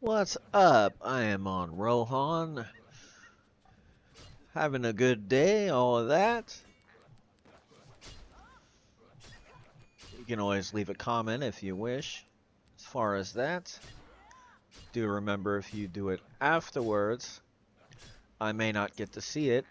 What's up? I am on Rohan. Having a good day, all of that. You can always leave a comment if you wish. As far as that, do remember if you do it afterwards, I may not get to see it.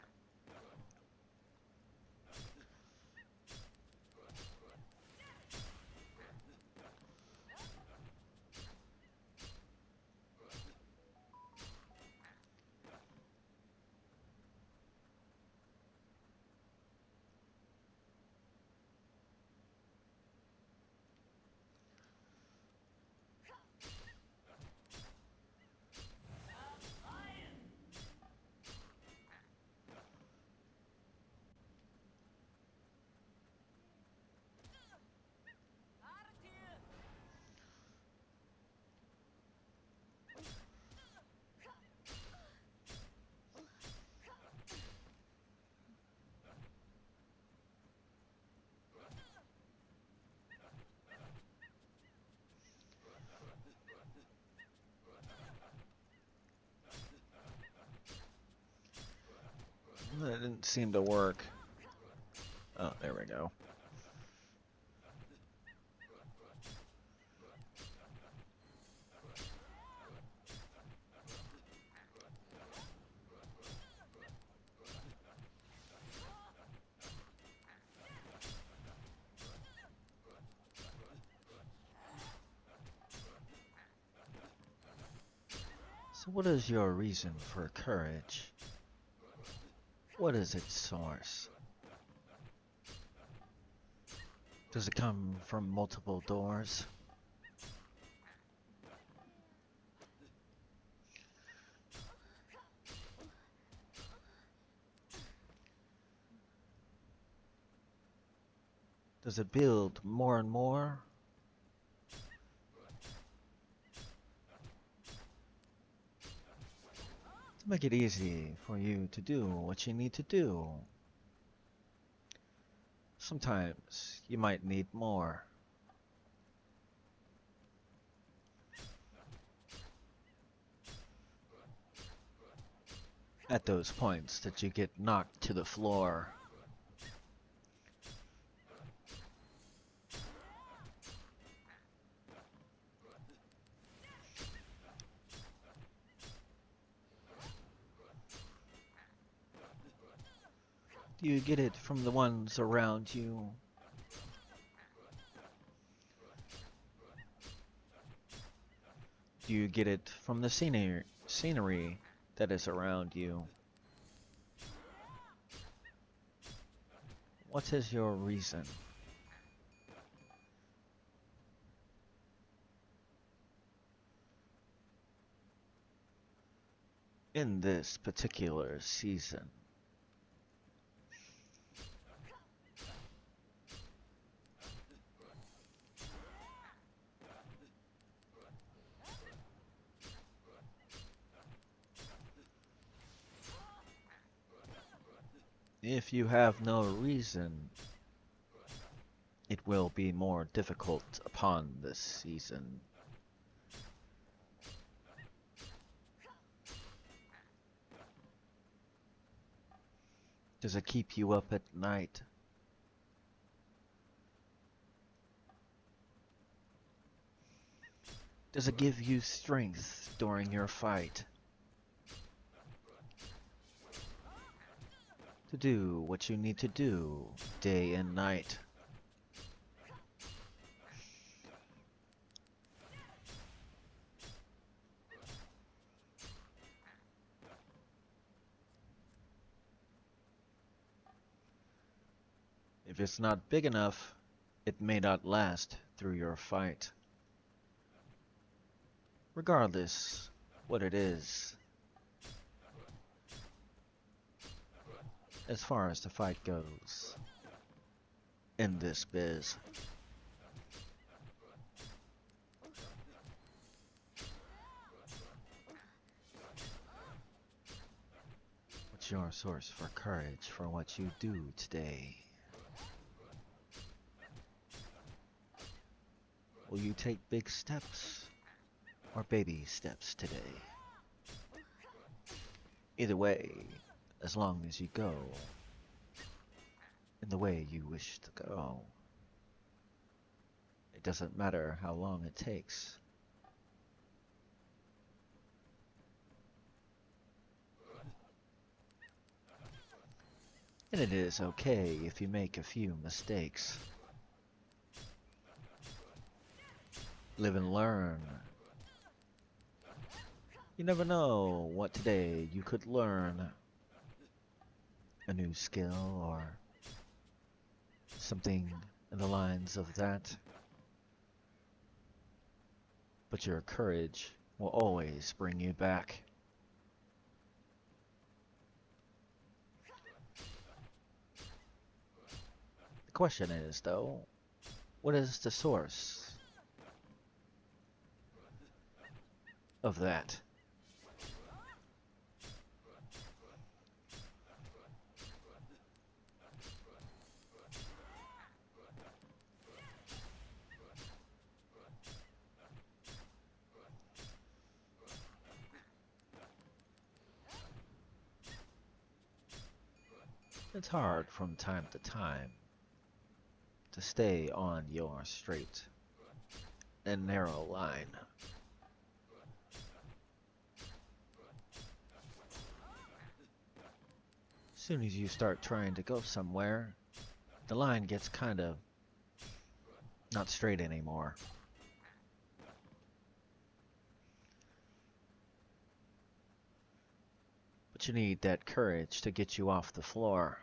That didn't seem to work. Oh, there we go. So what is your reason for courage? What is its source? Does it come from multiple doors? Does it build more and more? To make it easy for you to do what you need to do. Sometimes you might need more. At those points that you get knocked to the floor. Do you get it from the ones around you? Do you get it from the scenery that is around you? What is your reason? In this particular season? If you have no reason, it will be more difficult upon this season. Does it keep you up at night? Does it give you strength during your fight? To do what you need to do day and night? If it's not big enough, it may not last through your fight. Regardless what it is, as far as the fight goes in this biz. What's your source for courage for what you do today? Will you take big steps? or baby steps today. Either way, as long as you go in the way you wish to go, it doesn't matter how long it takes. And it is okay if you make a few mistakes. Live and learn. You never know what today you could learn. A new skill or something in the lines of that. But your courage will always bring you back. The question is, though, what is the source of that? It's hard from time to time to stay on your straight and narrow line. As soon as you start trying to go somewhere, the line gets kind of not straight anymore. But you need that courage to get you off the floor.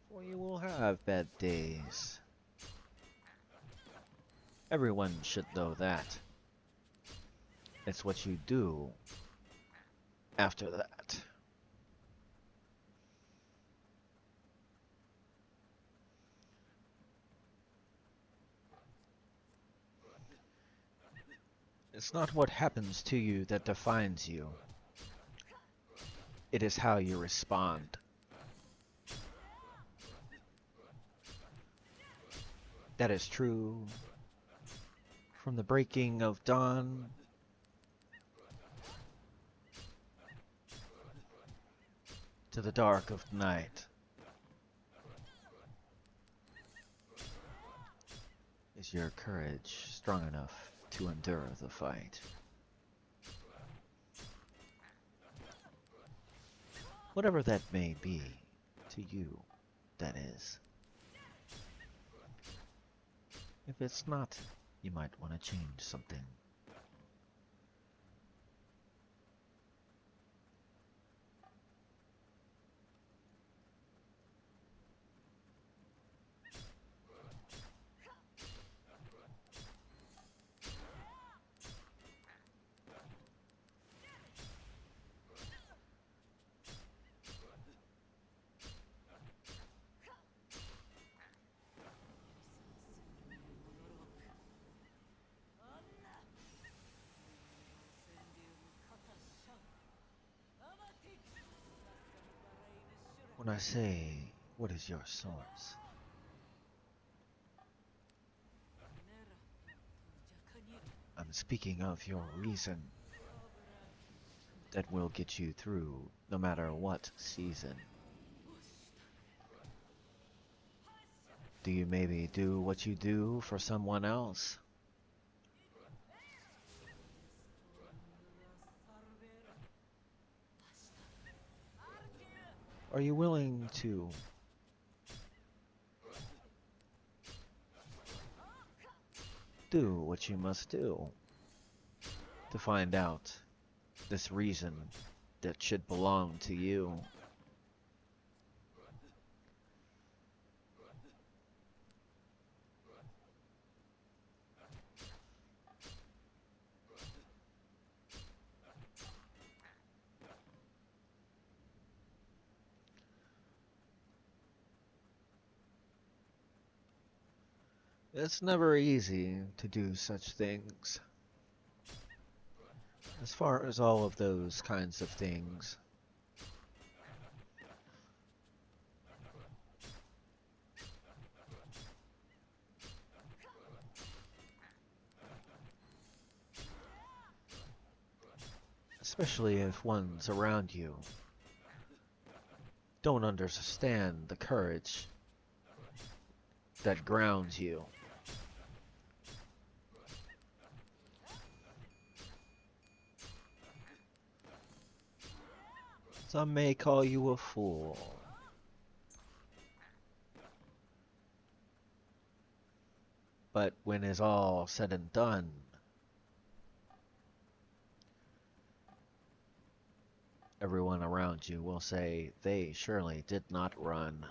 For you will have bad days. Everyone should know that. It's what you do after that. It's not what happens to you that defines you. It is how you respond. That is true from the breaking of dawn to the dark of night. Is your courage strong enough to endure the fight? Whatever that may be to you, that is. If it's not, you might want to change something. When I say, what is your source? I'm speaking of your reason that will get you through no matter what season. Do you maybe do what you do for someone else? Are you willing to do what you must do to find out this reason that should belong to you? It's never easy to do such things. As far as all of those kinds of things, especially if ones around you don't understand the courage that grounds you. Some may call you a fool, but when it's all said and done, everyone around you will say they surely did not run.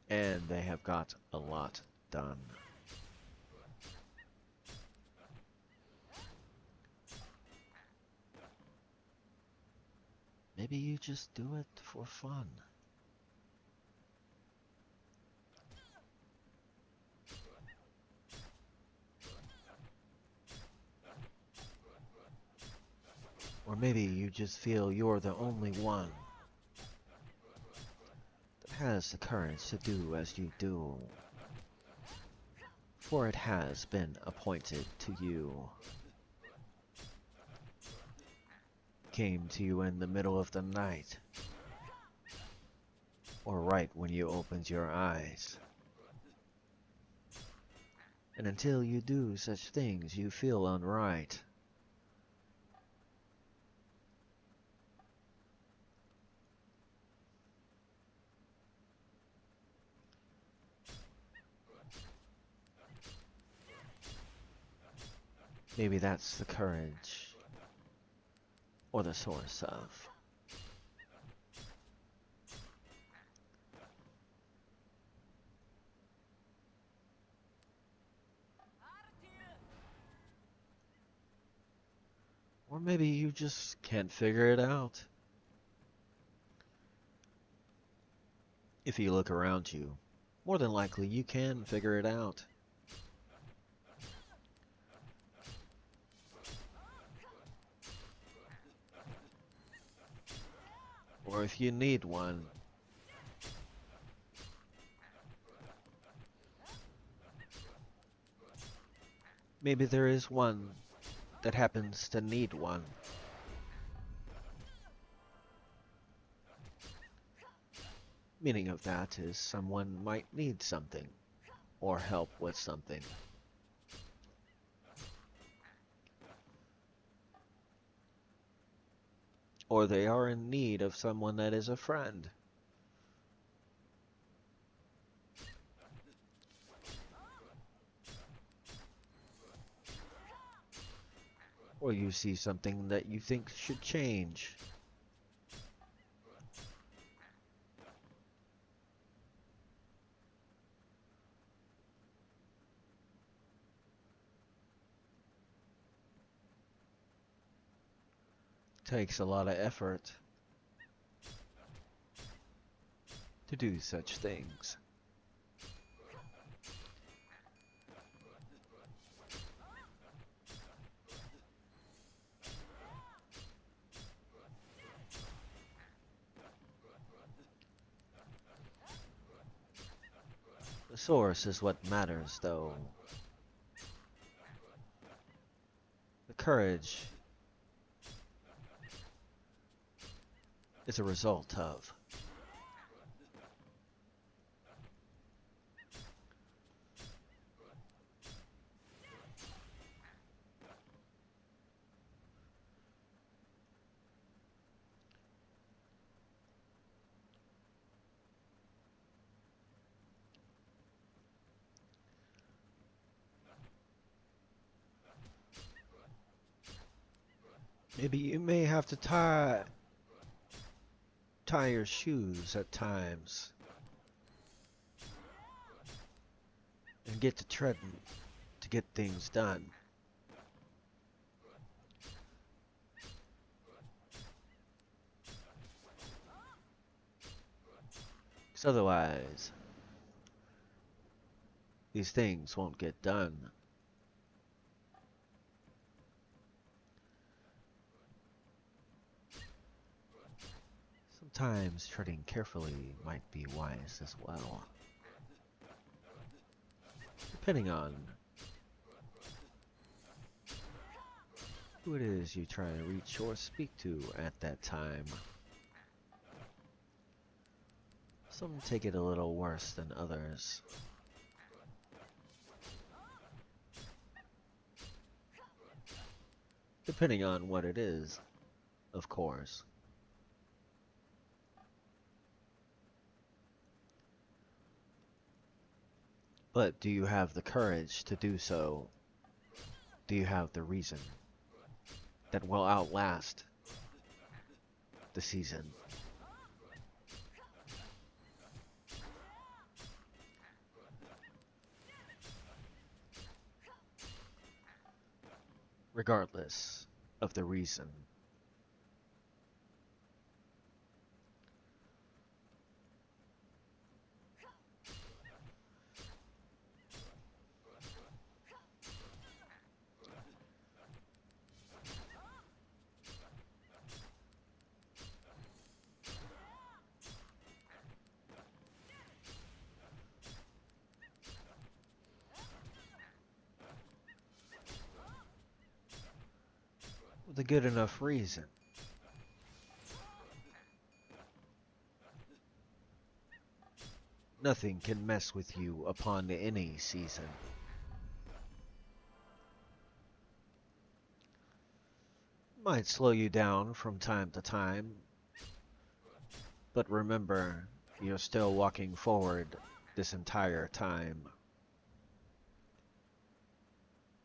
And they have got a lot done. Maybe you just do it for fun. Or maybe you just feel you're the only one that has the courage to do as you do. For it has been appointed to you. Came to you in the middle of the night. Or right when you opened your eyes. And until you do such things, you feel unright. Maybe that's the courage, or the source of. Or maybe you just can't figure it out. If you look around you, more than likely you can figure it out. Or if you need one, maybe there is one that happens to need one. Meaning of that is someone might need something, or help with something. Or they are in need of someone that is a friend. Or you see something that you think should change. Takes a lot of effort to do such things. The source is what matters, though. The courage is a result of. Maybe you may have to tie your shoes at times and get to treading to get things done. 'Cause otherwise, these things won't get done. Sometimes treading carefully might be wise as well. Depending on who it is you try to reach or speak to at that time. Some take it a little worse than others. Depending on what it is, of course. But do you have the courage to do so? Do you have the reason that will outlast the season? Regardless of the reason. With a good enough reason. Nothing can mess with you upon any season. Might slow you down from time to time, but remember, you're still walking forward this entire time.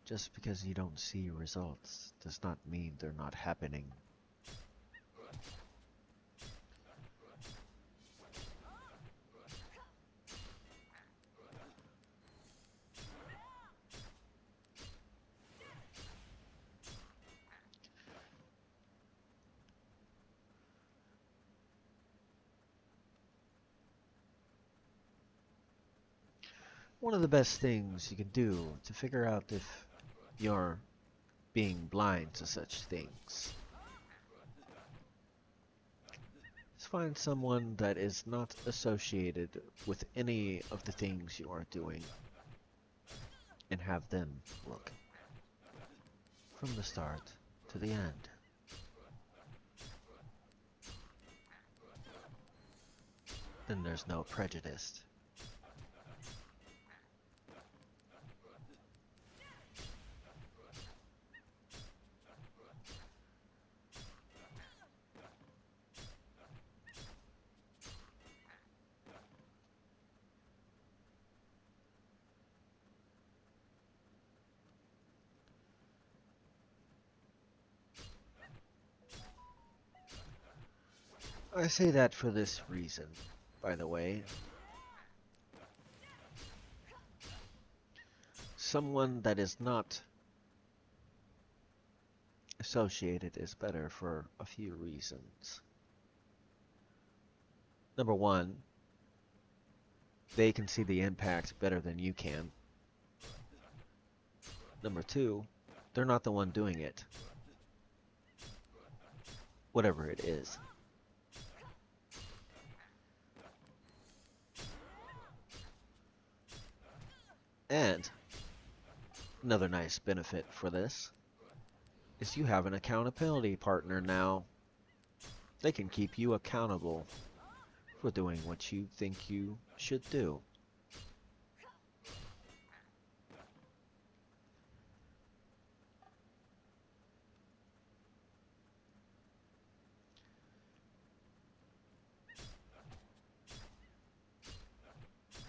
Just because you don't see results does not mean they're not happening. One of the best things you can do to figure out if you're being blind to such things is find someone that is not associated with any of the things you are doing and have them look from the start to the end. Then there's no prejudice. I say that for this reason, by the way. Someone that is not associated is better for a few reasons. Number one, they can see the impact better than you can. Number two, they're not the one doing it. Whatever it is. And another nice benefit for this is you have an accountability partner now. They can keep you accountable for doing what you think you should do.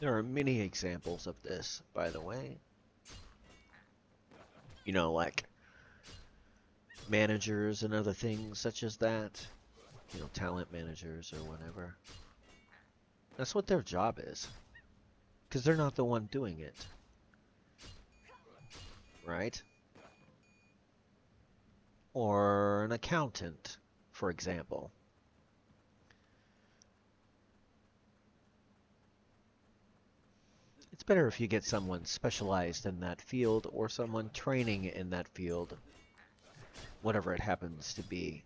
There are many examples of this, by the way. You know, like managers and other things such as that. You know, talent managers or whatever. That's what their job is. Because they're not the one doing it. Right? Or an accountant, for example. It's better if you get someone specialized in that field or someone training in that field, whatever it happens to be.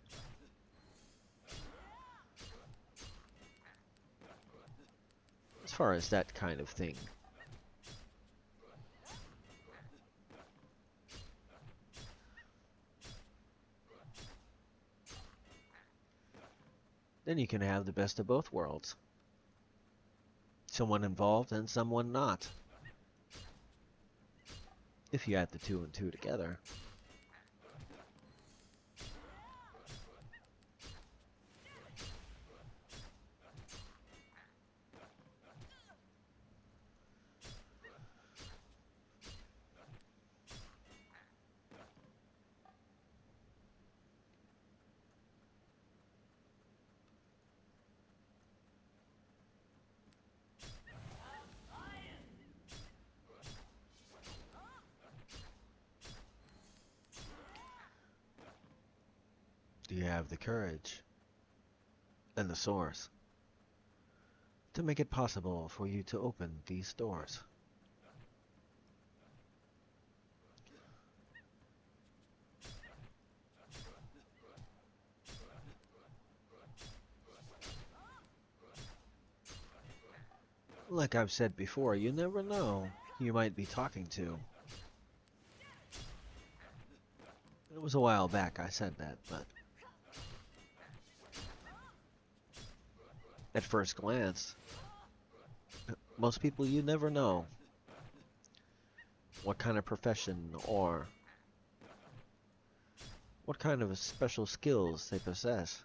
As far as that kind of thing. Then you can have the best of both worlds. Someone involved and someone not. If you add the two and two together. Do you have the courage and the source to make it possible for you to open these doors? Like I've said before, you never know who you might be talking to. It was a while back I said that, but at first glance, most people you never know what kind of profession or what kind of special skills they possess.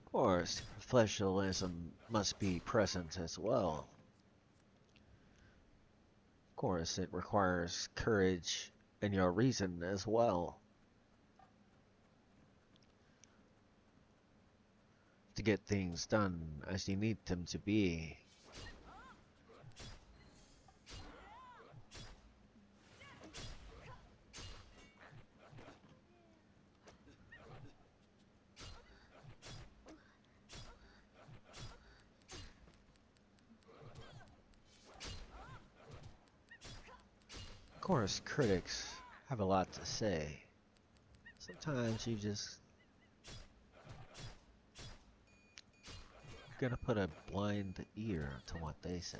Of course, professionalism must be present as well. Of course, it requires courage and your reason as well to get things done as you need them to be. Of course, critics have a lot to say. Sometimes you just gotta put a blind ear to what they say.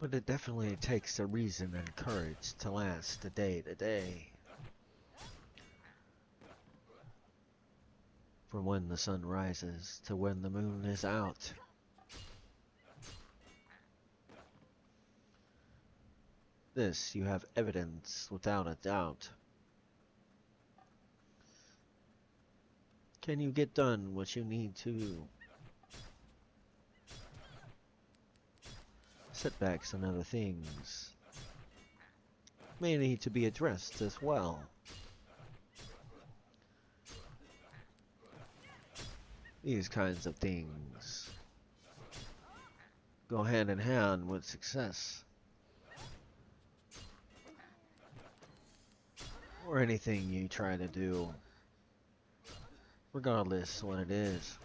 But it definitely takes the reason and courage to last the day to day. From when the sun rises to when the moon is out. This you have evidence without a doubt. Can you get done what you need to? Setbacks and other things may need to be addressed as well. These kinds of things go hand in hand with success. Or anything you try to do, regardless what it is.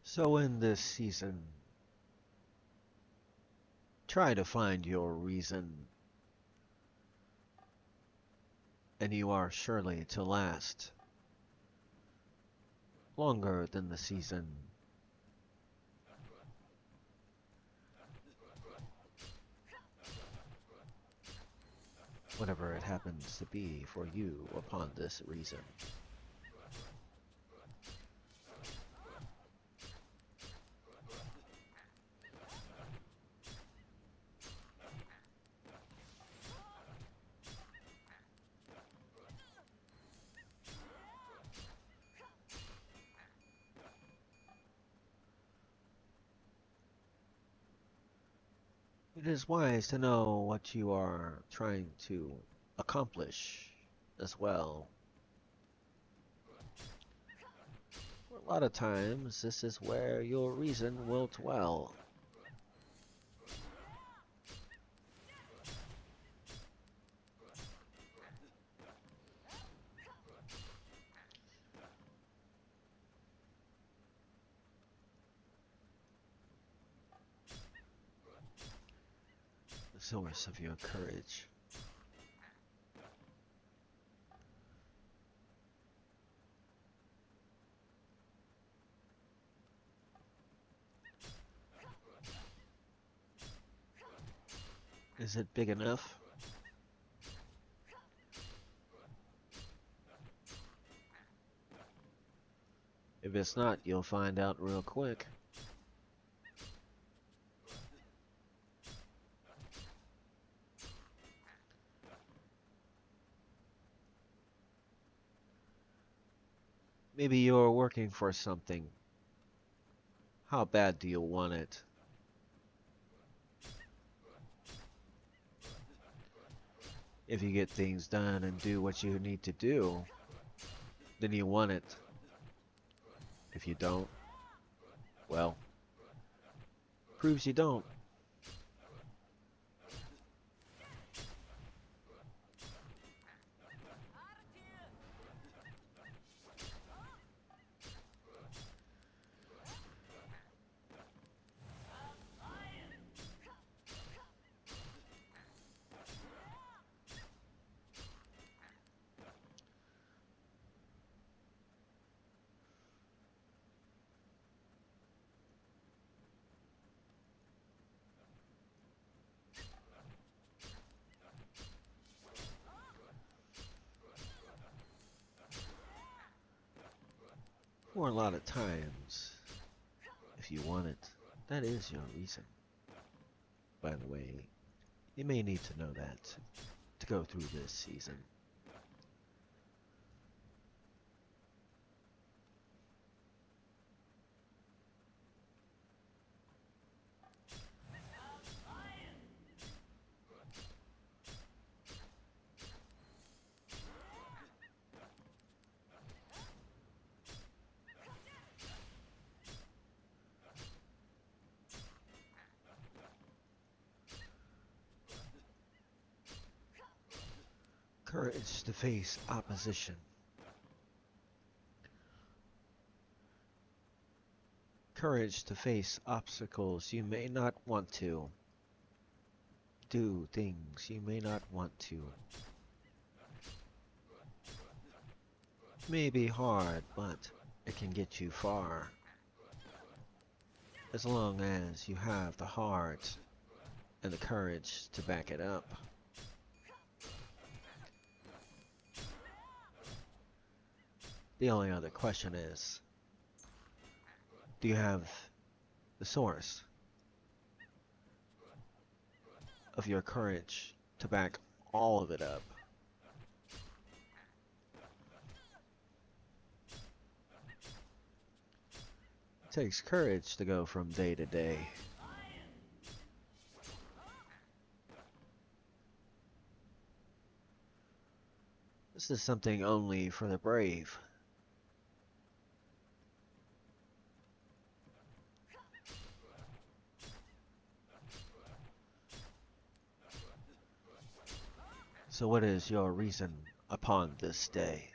So in this season, try to find your reason, and you are surely to last longer than the season. whatever it happens to be for you upon this reason. It is wise to know what you are trying to accomplish as well. A lot of times, this is where your reason will dwell. The source of your courage. Is it big enough? If it's not, you'll find out real quick. Maybe you're working for something. How bad do you want it? If you get things done and do what you need to do, then you want it. If you don't, well, proves you don't. For a lot of times, if you want it, that is your reason. By the way, you may need to know that to go through this season. Courage to face opposition. Courage to face obstacles you may not want to. Do things you may not want to. It may be hard, but it can get you far. As long as you have the heart and the courage to back it up. The only other question is, do you have the source of your courage to back all of it up? It takes courage to go from day to day. This is something only for the brave. So what is your reason upon this day?